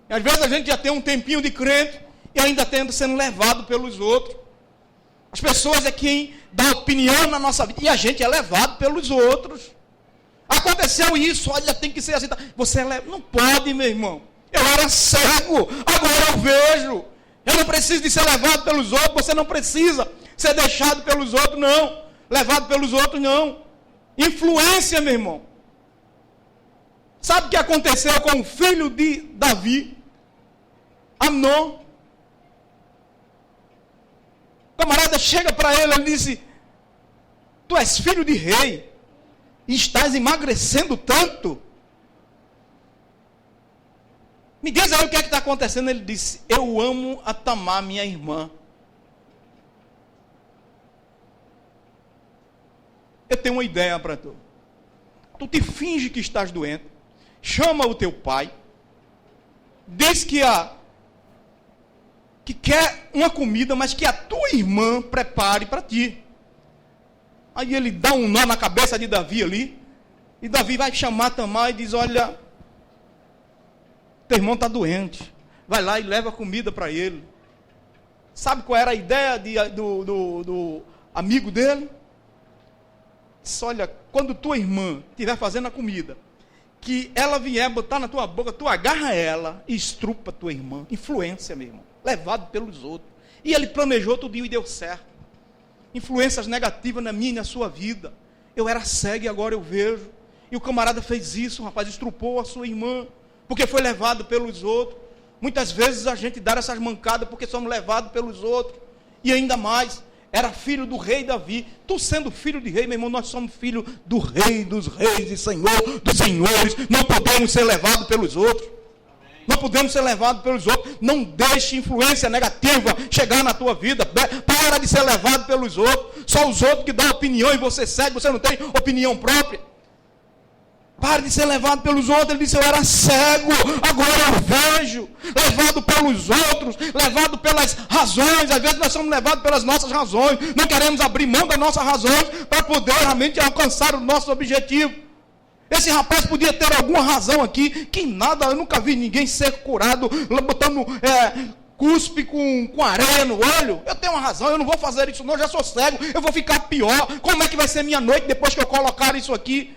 E às vezes a gente já tem um tempinho de crente e ainda sendo levado pelos outros. As pessoas é quem dá opinião na nossa vida e a gente é levado pelos outros. Aconteceu isso, olha, tem que ser assim. Você não pode, meu irmão. Eu era cego, agora eu vejo. Eu não preciso de ser levado pelos outros, você não precisa ser deixado pelos outros, não. Levado pelos outros, não. Influência, meu irmão. Sabe o que aconteceu com o filho de Davi? Amnon. O camarada chega para ele e disse, tu és filho de rei e estás emagrecendo tanto. Me diz aí o que é que está acontecendo. Ele disse, eu amo a Tamar, minha irmã. Eu tenho uma ideia para tu. Tu te finge que estás doente. Chama o teu pai. Diz que quer uma comida, mas que a tua irmã prepare para ti. Aí ele dá um nó na cabeça de Davi ali. E Davi vai chamar Tamar e diz: olha, teu irmão está doente. Vai lá e leva comida para ele. Sabe qual era a ideia do amigo dele? Disse: olha, quando tua irmã estiver fazendo a comida, que ela vier botar na tua boca, tu agarra ela e estrupa tua irmã. Influência, meu irmão. Levado pelos outros. E ele planejou tudo e deu certo. Influências negativas na minha e na sua vida. Eu era cego e agora eu vejo. E o camarada fez isso, rapaz, estrupou a sua irmã, porque foi levado pelos outros. Muitas vezes a gente dá essas mancadas porque somos levados pelos outros. E ainda mais, era filho do rei Davi. Tu sendo filho de rei, meu irmão, nós somos filho do rei, dos reis e senhor dos senhores. Não podemos ser levados pelos outros. Não podemos ser levados pelos outros. Não deixe influência negativa chegar na tua vida. Para de ser levado pelos outros. Só os outros que dão opinião e você segue, você não tem opinião própria. Pare de ser levado pelos outros. Ele disse: eu era cego, agora eu vejo. Levado pelos outros, levado pelas razões. Às vezes nós somos levados pelas nossas razões. Não queremos abrir mão das nossas razões para poder realmente alcançar o nosso objetivo. Esse rapaz podia ter alguma razão aqui, que nada, eu nunca vi ninguém ser curado botando cuspe com areia no olho. Eu tenho uma razão, eu não vou fazer isso não, eu já sou cego, eu vou ficar pior. Como é que vai ser minha noite depois que eu colocar isso aqui?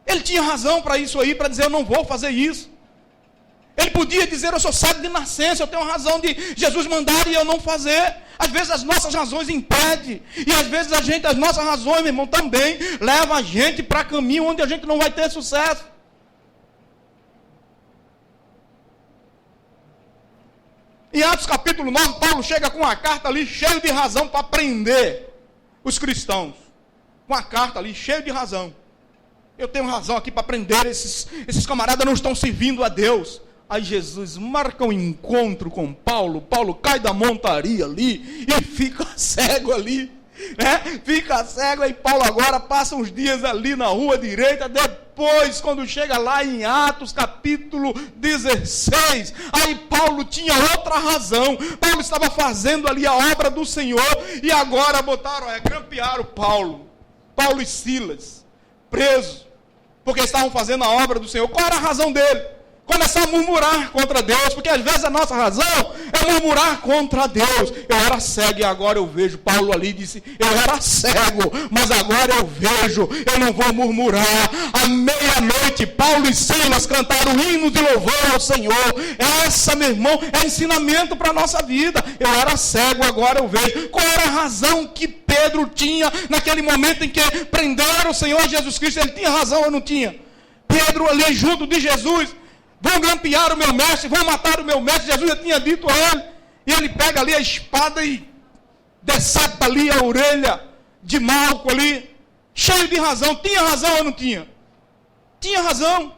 Ele tinha razão para isso aí, para dizer: eu não vou fazer isso. Ele podia dizer: eu sou cego de nascença, eu tenho razão de Jesus mandar e eu não fazer. Às vezes as nossas razões impedem. E às vezes as nossas razões, meu irmão, também levam a gente para caminho onde a gente não vai ter sucesso. Em Atos capítulo 9, Paulo chega com uma carta ali cheio de razão para prender os cristãos. Com uma carta ali cheio de razão. Eu tenho razão aqui para prender esses camaradas, não estão servindo a Deus. Aí Jesus marca um encontro com Paulo. Paulo cai da montaria ali e fica cego ali. Né? Fica cego, e Paulo agora passa uns dias ali na rua direita. Depois, quando chega lá em Atos capítulo 16, aí Paulo tinha outra razão. Paulo estava fazendo ali a obra do Senhor, e agora grampearam Paulo e Silas, presos, porque estavam fazendo a obra do Senhor. Qual era a razão dele? Começar a murmurar contra Deus, porque às vezes a nossa razão é murmurar contra Deus. Eu era cego e agora eu vejo. Paulo ali disse: eu era cego, mas agora eu vejo, eu não vou murmurar. À meia-noite, Paulo e Silas cantaram hinos de louvor ao Senhor. Essa, meu irmão, é ensinamento para a nossa vida. Eu era cego, agora eu vejo. Qual era a razão que Pedro tinha naquele momento em que prenderam o Senhor Jesus Cristo? Ele tinha razão ou não tinha? Pedro ali junto de Jesus: vão grampear o meu mestre, vão matar o meu mestre. Jesus já tinha dito a ele. E ele pega ali a espada e decepa ali a orelha de Malco ali, cheio de razão. Tinha razão ou não tinha? Tinha razão.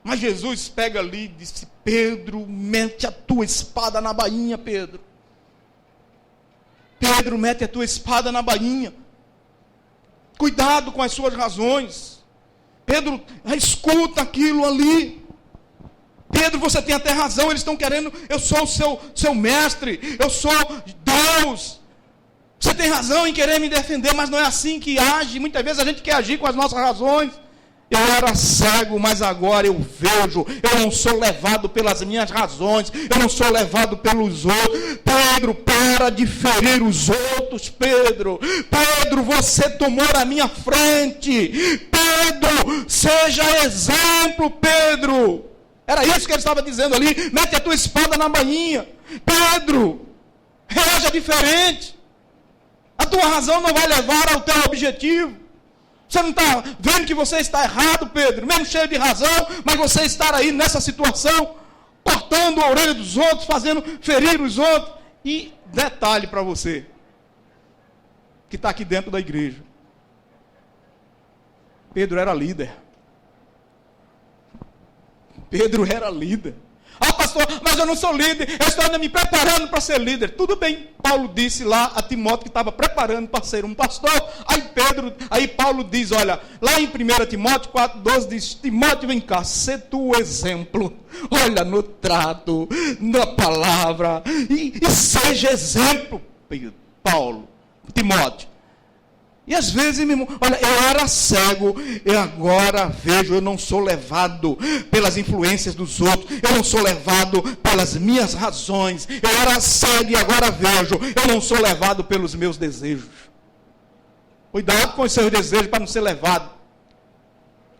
Mas Jesus pega ali e disse: Pedro, mete a tua espada na bainha, Pedro. Pedro, mete a tua espada na bainha. Cuidado com as suas razões. Pedro, escuta aquilo ali. Pedro, você tem até razão, eles estão querendo, eu sou o seu mestre, eu sou Deus. Você tem razão em querer me defender, mas não é assim que age. Muitas vezes a gente quer agir com as nossas razões. Eu era cego, mas agora eu vejo. Eu não sou levado pelas minhas razões, eu não sou levado pelos outros. Pedro, para de ferir os outros, Pedro. Pedro, você tomou a minha frente. Pedro, seja exemplo, Pedro. Era isso que ele estava dizendo ali: mete a tua espada na bainha. Pedro, reaja diferente. A tua razão não vai levar ao teu objetivo. Você não está vendo que você está errado, Pedro? Mesmo cheio de razão, mas você estar aí nessa situação, cortando a orelha dos outros, fazendo ferir os outros. E detalhe para você, que está aqui dentro da igreja: Pedro era líder. Pedro era líder. Ah, pastor, mas eu não sou líder, eu estou ainda me preparando para ser líder. Tudo bem, Paulo disse lá a Timóteo que estava preparando para ser um pastor. Aí Paulo diz, olha, lá em 1 Timóteo 4,12 diz: Timóteo, vem cá, sê tu o exemplo. Olha, no trato, na palavra, e seja exemplo, Paulo, Timóteo. E às vezes, meu irmão, olha, eu era cego, e agora vejo, eu não sou levado pelas influências dos outros, eu não sou levado pelas minhas razões, eu era cego e agora vejo, eu não sou levado pelos meus desejos. Cuidado com os seus desejos para não ser levado.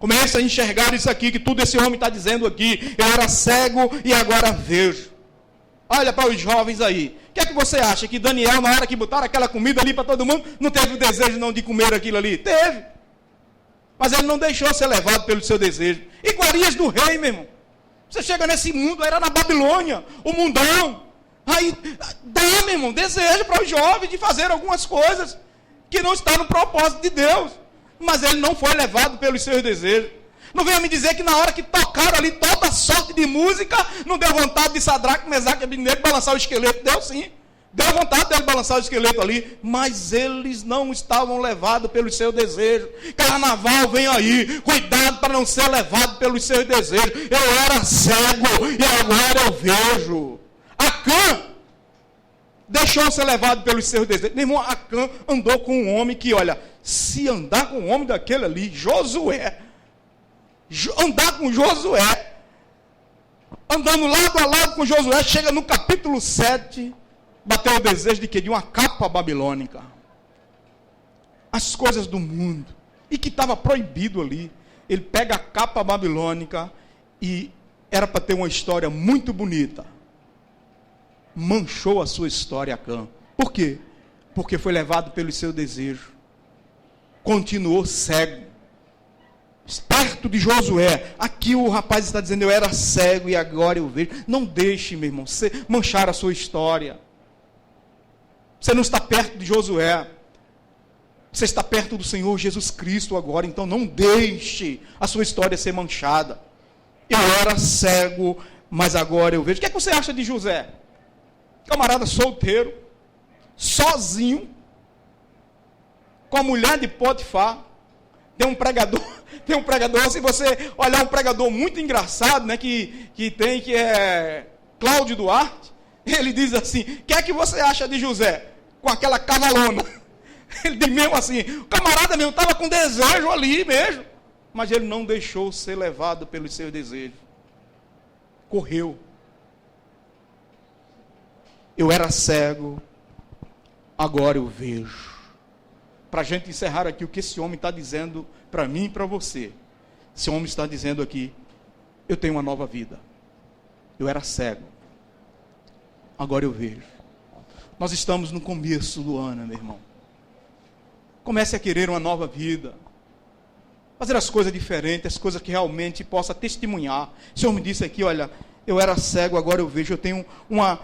Comece a enxergar isso aqui, que tudo esse homem está dizendo aqui, eu era cego e agora vejo. Olha para os jovens aí. O que é que você acha? Que Daniel, na hora que botaram aquela comida ali para todo mundo, não teve o desejo não de comer aquilo ali? Teve. Mas ele não deixou ser levado pelo seu desejo. Iguarias do rei, meu irmão. Você chega nesse mundo, era na Babilônia, o mundão. Aí dá, meu irmão, desejo para os jovens de fazer algumas coisas que não está no propósito de Deus. Mas ele não foi levado pelos seus desejos. Não venha me dizer que na hora que tocaram ali toda sorte de música, não deu vontade de Sadraque, Mesaque e Abednego balançar o esqueleto. Deu sim. Deu vontade dele balançar o esqueleto ali. Mas eles não estavam levados pelos seus desejos. Carnaval vem aí. Cuidado para não ser levado pelos seus desejos. Eu era cego e agora eu vejo. Acã deixou ser levado pelos seus desejos. Meu irmão, Acã andou com um homem que, olha, se andar com um homem daquele ali, Josué, andar com Josué, andando lado a lado com Josué, chega no capítulo 7, bateu o desejo de quê? De uma capa babilônica. As coisas do mundo. E que estava proibido ali. Ele pega a capa babilônica e era para ter uma história muito bonita. Manchou a sua história, Acã. Por quê? Porque foi levado pelo seu desejo. Continuou cego. Perto de Josué, aqui o rapaz está dizendo, eu era cego e agora eu vejo. Não deixe, meu irmão, você manchar a sua história. Você não está perto de Josué. Você está perto do Senhor Jesus Cristo agora. Então não deixe a sua história ser manchada. Eu era cego, mas agora eu vejo. O que é que você acha de José? Camarada solteiro, sozinho, com a mulher de Potifar. Tem um pregador, se você olhar um pregador muito engraçado, né, que é Cláudio Duarte, ele diz assim, o que é que você acha de José? Com aquela cavalona. Ele diz mesmo assim, o camarada mesmo estava com desejo ali mesmo, mas ele não deixou ser levado pelos seus desejos. Correu. Eu era cego, agora eu vejo. Para a gente encerrar aqui o que esse homem está dizendo para mim e para você. Esse homem está dizendo aqui, eu tenho uma nova vida. Eu era cego, agora eu vejo. Nós estamos no começo do ano, meu irmão. Comece a querer uma nova vida. Fazer as coisas diferentes, as coisas que realmente possa testemunhar. Esse homem disse aqui, olha, eu era cego, agora eu vejo, eu tenho uma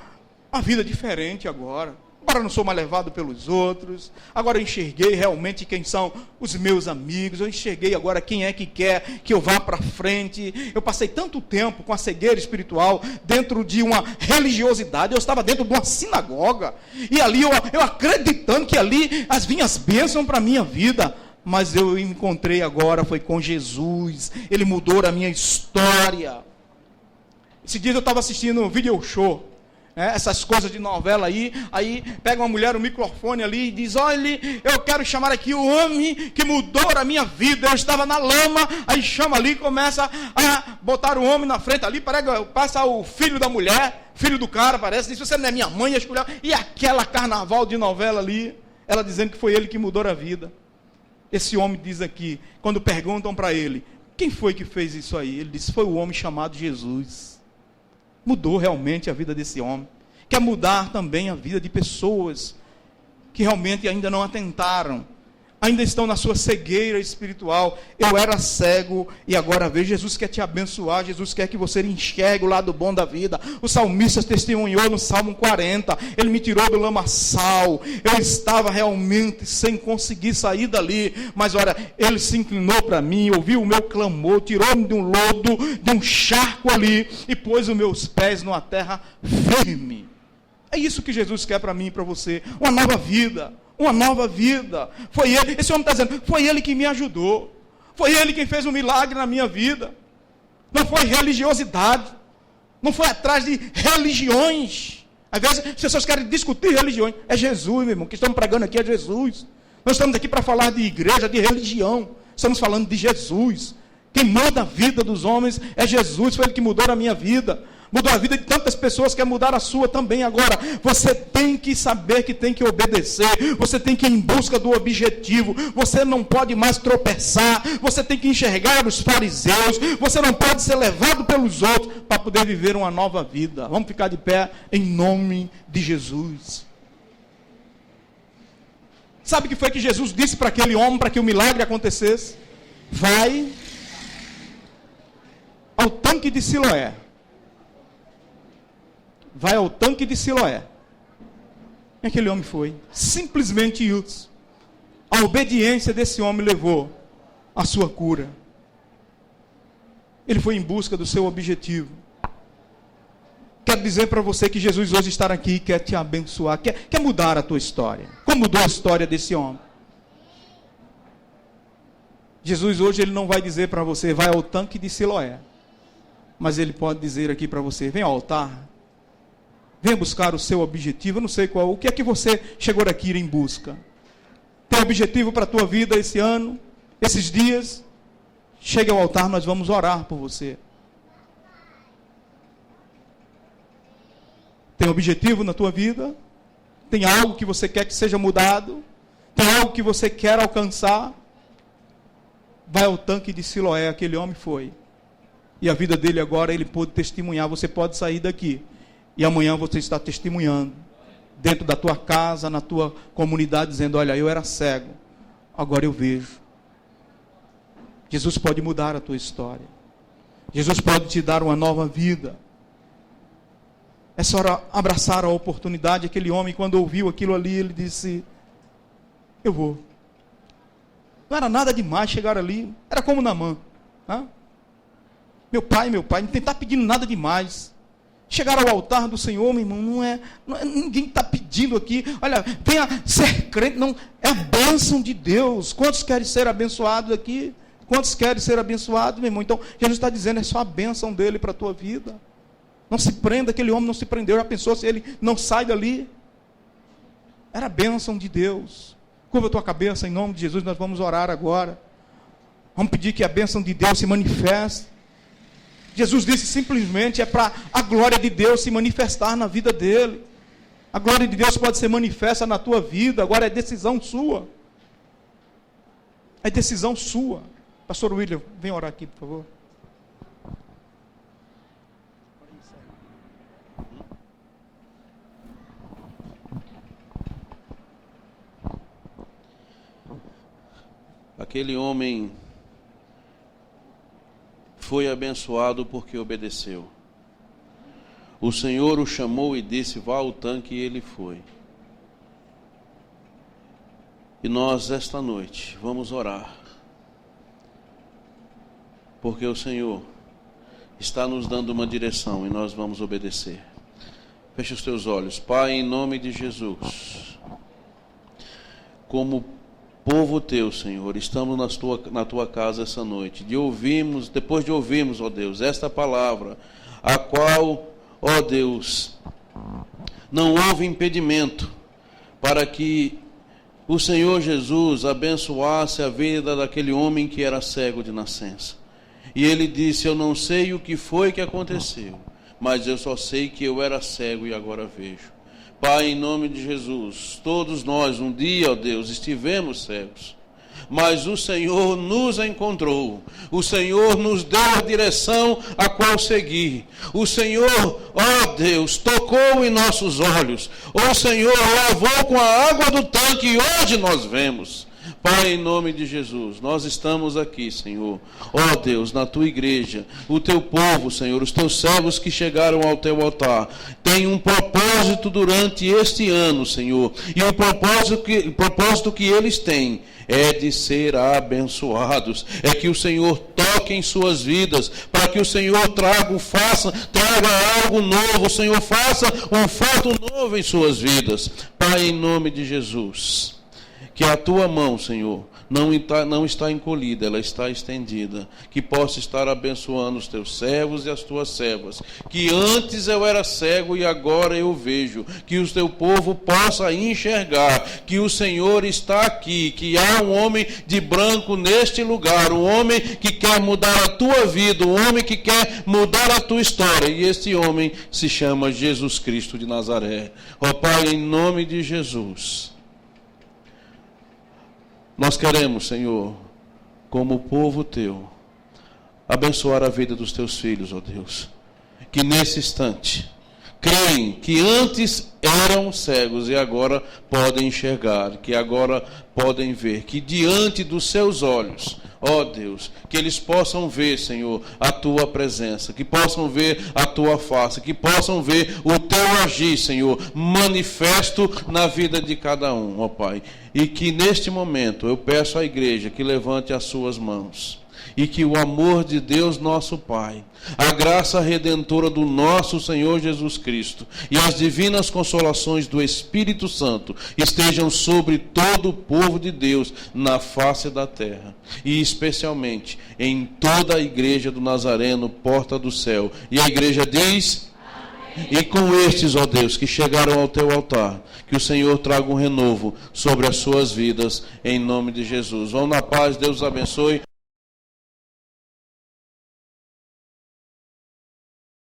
vida diferente agora. Agora não sou mais levado pelos outros. Agora eu enxerguei realmente quem são os meus amigos. Eu enxerguei agora quem é que quer que eu vá para frente. Eu passei tanto tempo com a cegueira espiritual dentro de uma religiosidade. Eu estava dentro de uma sinagoga. E ali eu acreditando que ali vinham as bênçãos para a minha vida. Mas eu me encontrei agora, foi com Jesus. Ele mudou a minha história. Esse dia eu estava assistindo um video show. Essas coisas de novela aí pega uma mulher, o microfone ali e diz, olha, eu quero chamar aqui o homem que mudou a minha vida, eu estava na lama, aí chama ali, começa a botar o homem na frente ali, passa o filho da mulher, filho do cara, parece, diz, você não é minha mãe, e aquela carnaval de novela ali, ela dizendo que foi ele que mudou a vida. Esse homem diz aqui, quando perguntam para ele, quem foi que fez isso aí? Ele disse, foi o homem chamado Jesus. Mudou realmente a vida desse homem. Quer mudar também a vida de pessoas que realmente ainda não atentaram. Ainda estão na sua cegueira espiritual. Eu era cego e agora vejo. Jesus quer te abençoar. Jesus quer que você enxergue o lado bom da vida. O salmista testemunhou no Salmo 40. Ele me tirou do lamaçal. Eu estava realmente sem conseguir sair dali. Mas olha, ele se inclinou para mim, ouviu o meu clamor, tirou-me de um lodo, de um charco ali e pôs os meus pés numa terra firme. É isso que Jesus quer para mim e para você. Uma nova vida. Uma nova vida. Foi ele, esse homem está dizendo, foi ele que me ajudou. Foi ele quem fez um milagre na minha vida. Não foi religiosidade. Não foi atrás de religiões. Às vezes as pessoas querem discutir religiões. É Jesus, meu irmão, que estamos pregando aqui é Jesus. Nós estamos aqui para falar de igreja, de religião. Estamos falando de Jesus. Quem muda a vida dos homens é Jesus. Foi Ele que mudou a minha vida. Mudou a vida de tantas pessoas, quer mudar a sua também agora. Você tem que saber que tem que obedecer. Você tem que ir em busca do objetivo. Você não pode mais tropeçar. Você tem que enxergar os fariseus. Você não pode ser levado pelos outros para poder viver uma nova vida. Vamos ficar de pé em nome de Jesus. Sabe o que foi que Jesus disse para aquele homem, para que o milagre acontecesse? Vai ao tanque de Siloé. Vai ao tanque de Siloé. E aquele homem foi. Simplesmente isso. A obediência desse homem levou à sua cura. Ele foi em busca do seu objetivo. Quero dizer para você que Jesus hoje está aqui e quer te abençoar, quer mudar a tua história. Como mudou a história desse homem? Jesus hoje ele não vai dizer para você, vai ao tanque de Siloé. Mas ele pode dizer aqui para você, vem ao altar. Venha buscar o seu objetivo. Eu não sei qual, o que é que você chegou aqui em busca? Tem objetivo para a tua vida esse ano, esses dias? Chegue ao altar, nós vamos orar por você. Tem objetivo na tua vida? Tem algo que você quer que seja mudado? Tem algo que você quer alcançar? Vai ao tanque de Siloé, aquele homem foi. E a vida dele agora, ele pôde testemunhar. Você pode sair daqui. E amanhã você está testemunhando. Dentro da tua casa, na tua comunidade, dizendo, olha, eu era cego. Agora eu vejo. Jesus pode mudar a tua história. Jesus pode te dar uma nova vida. É só abraçar a oportunidade. Aquele homem, quando ouviu aquilo ali, ele disse, eu vou. Não era nada demais chegar ali. Era como Naamã. Meu pai, não tentar pedindo nada demais. Chegar ao altar do Senhor, meu irmão, não é ninguém está pedindo aqui. Olha, venha ser crente. Não, é a bênção de Deus. Quantos querem ser abençoados aqui? Quantos querem ser abençoados, meu irmão? Então, Jesus está dizendo, é só a bênção dele para a tua vida. Não se prenda, aquele homem não se prendeu. Já pensou se ele não sai dali? Era a bênção de Deus. Curva a tua cabeça em nome de Jesus, nós vamos orar agora. Vamos pedir que a bênção de Deus se manifeste. Jesus disse simplesmente, é para a glória de Deus se manifestar na vida dele. A glória de Deus pode ser manifesta na tua vida, agora é decisão sua. É decisão sua. Pastor William, vem orar aqui, por favor. Aquele homem foi abençoado porque obedeceu. O Senhor o chamou e disse, vá ao tanque, e ele foi. E nós, esta noite, vamos orar. Porque o Senhor está nos dando uma direção e nós vamos obedecer. Feche os teus olhos. Pai, em nome de Jesus, como povo teu, Senhor, estamos na tua casa essa noite, depois de ouvirmos, ó Deus, esta palavra, a qual, ó Deus, não houve impedimento para que o Senhor Jesus abençoasse a vida daquele homem que era cego de nascença. E ele disse, eu não sei o que foi que aconteceu, mas eu só sei que eu era cego e agora vejo. Pai, em nome de Jesus, todos nós um dia, ó Deus, estivemos cegos, mas o Senhor nos encontrou, o Senhor nos deu a direção a qual seguir, o Senhor, ó Deus, tocou em nossos olhos, o Senhor lavou com a água do tanque e hoje nós vemos. Pai, em nome de Jesus, nós estamos aqui, Senhor, ó Deus, na tua igreja, o teu povo, Senhor, os teus servos que chegaram ao teu altar, tem um propósito durante este ano, Senhor, e o propósito que eles têm é de ser abençoados, é que o Senhor toque em suas vidas, para que o Senhor traga algo novo, o Senhor faça um fato novo em suas vidas. Pai, em nome de Jesus, que a tua mão, Senhor, não está encolhida, ela está estendida, que possa estar abençoando os teus servos e as tuas servas, que antes eu era cego e agora eu vejo, que o teu povo possa enxergar que o Senhor está aqui, que há um homem de branco neste lugar, um homem que quer mudar a tua vida, um homem que quer mudar a tua história, e este homem se chama Jesus Cristo de Nazaré. Ó Pai, em nome de Jesus, nós queremos, Senhor, como povo teu, abençoar a vida dos teus filhos, ó Deus, que nesse instante creem que antes eram cegos e agora podem enxergar, que agora podem ver, que diante dos seus olhos, ó Deus, que eles possam ver, Senhor, a tua presença, que possam ver a tua face, que possam ver o teu agir, Senhor, manifesto na vida de cada um, ó Pai. E que neste momento eu peço à igreja que levante as suas mãos e que o amor de Deus nosso Pai, a graça redentora do nosso Senhor Jesus Cristo e as divinas consolações do Espírito Santo estejam sobre todo o povo de Deus na face da terra, e especialmente em toda a igreja do Nazareno, porta do céu. E a igreja diz: e com estes, ó Deus, que chegaram ao teu altar, que o Senhor traga um renovo sobre as suas vidas, em nome de Jesus. Vão na paz, Deus os abençoe.